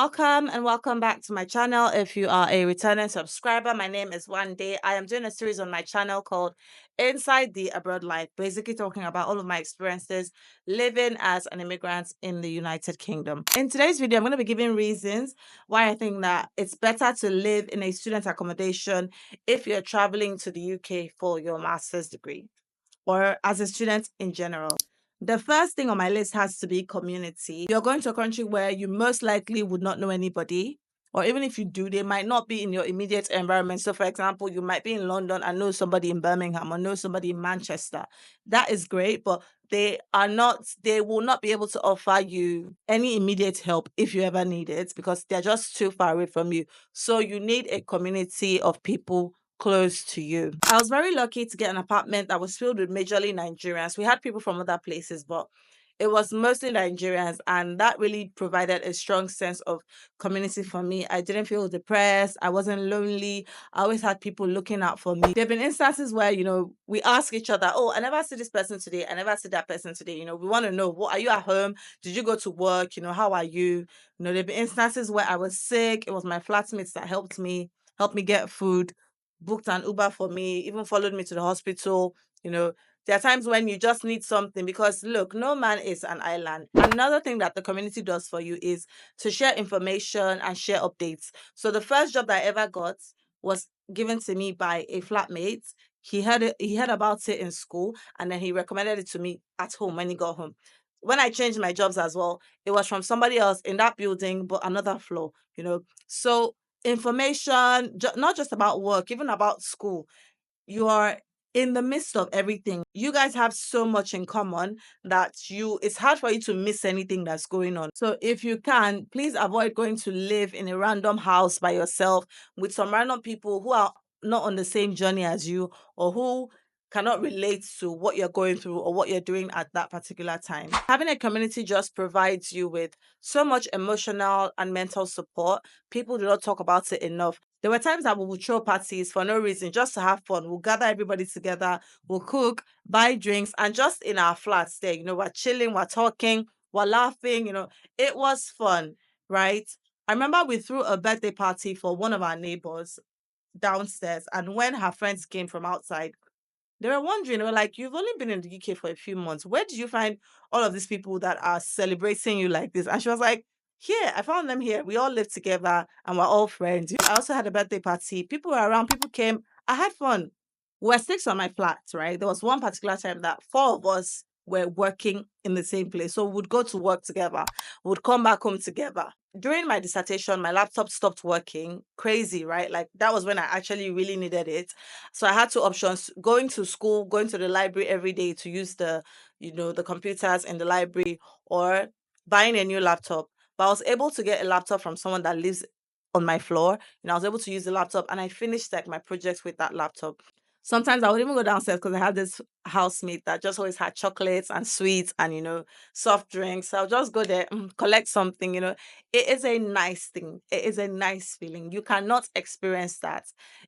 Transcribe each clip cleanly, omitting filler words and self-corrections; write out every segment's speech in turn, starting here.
welcome and welcome back to my channel. If you are a returning subscriber, my name is One Day. I am doing a series on my channel called Inside the Abroad Life, basically talking about all of my experiences living as an immigrant in the United Kingdom. In today's video, I'm going to be giving reasons why I think that it's better to live in a student accommodation if you're traveling to the UK for your master's degree or as a student in general. The first thing on my list has to be community. You're going to a country where you most likely would not know anybody, or even if you do, they might not be in your immediate environment. So, for example, you might be in London and know somebody in Birmingham or know somebody in Manchester. That is great, but they will not be able to offer you any immediate help if you ever need it because they're just too far away from you. So, you need a community of people close to you. I was very lucky to get an apartment that was filled with majorly Nigerians. We had people from other places, but it was mostly Nigerians, and that really provided a strong sense of community for me. I didn't feel depressed. I wasn't lonely. I always had people looking out for me. There have been instances where, we ask each other, oh, I never see this person today. I never see that person today. We want to know, what are you at home? Did you go to work? How are you? There have been instances where I was sick. It was my flatmates that helped me get food, booked an Uber for me, even followed me to the hospital. There are times when you just need something because look, no man is an island. Another thing that the community does for you is to share information and share updates. So the first job that I ever got was given to me by a flatmate. He heard about it in school and then he recommended it to me at home when he got home. When I changed my jobs as well, it was from somebody else in that building, but another floor. So information, not just about work, even about school. You are in the midst of everything. You guys have so much in common that it's hard for you to miss anything that's going on. So if you can, please avoid going to live in a random house by yourself with some random people who are not on the same journey as you or who cannot relate to what you're going through or what you're doing at that particular time. Having a community just provides you with so much emotional and mental support. People do not talk about it enough. There were times that we would throw parties for no reason, just to have fun. We'll gather everybody together, we'll cook, buy drinks, and just in our flats there, we're chilling, we're talking, we're laughing, it was fun, right? I remember we threw a birthday party for one of our neighbors downstairs, and when her friends came from outside, they were wondering, they were like, you've only been in the UK for a few months. Where did you find all of these people that are celebrating you like this? And she was like, here, I found them here. We all live together and we're all friends. I also had a birthday party. People were around, people came. I had fun. We're six on my flat, right? There was one particular time that four of us were working in the same place. So we would go to work together, we would come back home together. During my dissertation, my laptop stopped working. Crazy, right? Like that was when I actually really needed it. So I had two options: going to school, going to the library every day to use the computers in the library, or buying a new laptop. But I was able to get a laptop from someone that lives on my floor. I was able to use the laptop and I finished like my projects with that laptop. Sometimes I would even go downstairs because I had this housemate that just always had chocolates and sweets and soft drinks. So I'll just go there, collect something. It is a nice thing. It is a nice feeling. You cannot experience that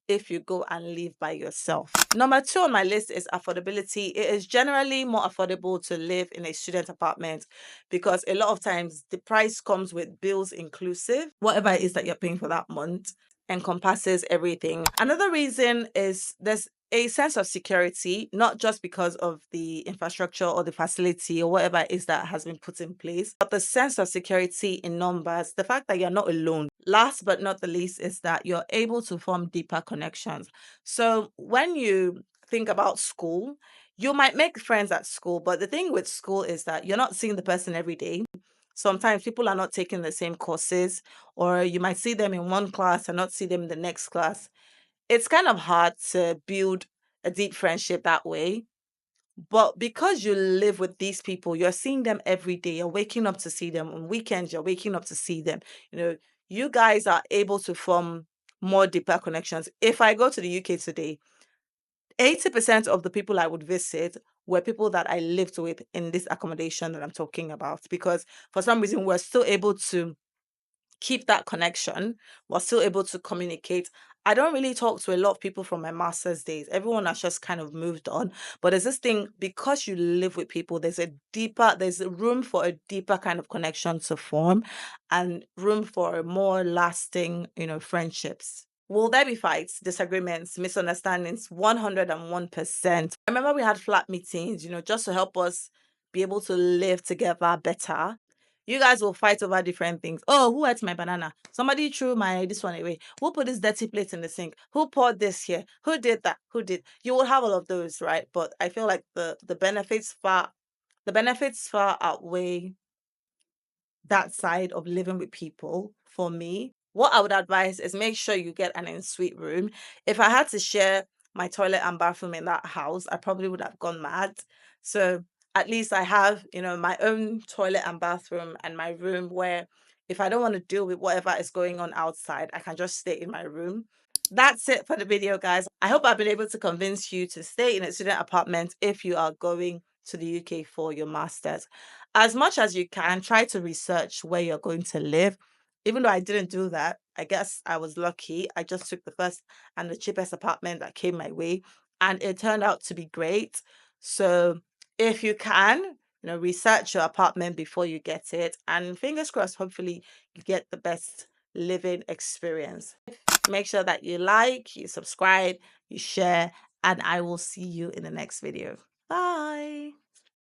if you go and live by yourself. Number two on my list is affordability. It is generally more affordable to live in a student apartment because a lot of times the price comes with bills inclusive. Whatever it is that you're paying for that month encompasses everything. Another reason is there's a sense of security, not just because of the infrastructure or the facility or whatever it is that has been put in place, but the sense of security in numbers, the fact that you're not alone. Last but not the least is that you're able to form deeper connections. So when you think about school, you might make friends at school, but the thing with school is that you're not seeing the person every day. Sometimes people are not taking the same courses, or you might see them in one class and not see them in the next class. It's kind of hard to build a deep friendship that way. But because you live with these people, you're seeing them every day. You're waking up to see them. On weekends, you're waking up to see them. You guys are able to form more deeper connections. If I go to the UK today, 80% of the people I would visit were people that I lived with in this accommodation that I'm talking about, because for some reason we're still able to keep that connection. We're still able to communicate. I don't really talk to a lot of people from my master's days. Everyone has just kind of moved on. But there's this thing, because you live with people, there's a room for a deeper kind of connection to form, and room for a more lasting, friendships. Will there be fights, disagreements, misunderstandings? 101%. I remember we had flat meetings, just to help us be able to live together better. You guys will fight over different things. Oh, who ate my banana? Somebody threw my this one away. Who put this dirty plate in the sink? Who poured this here? Who did that? Who did? You will have all of those, right? But I feel like the benefits far outweigh that side of living with people for me. What I would advise is make sure you get an ensuite room. If I had to share my toilet and bathroom in that house, I probably would have gone mad. So at least I have, my own toilet and bathroom and my room where if I don't want to deal with whatever is going on outside, I can just stay in my room. That's it for the video, guys. I hope I've been able to convince you to stay in a student apartment if you are going to the UK for your master's. As much as you can, try to research where you're going to live. Even though I didn't do that, I guess I was lucky. I just took the first and the cheapest apartment that came my way, and it turned out to be great. So if you can, research your apartment before you get it, and fingers crossed, hopefully you get the best living experience. Make sure that you like, you subscribe, you share, and I will see you in the next video. Bye.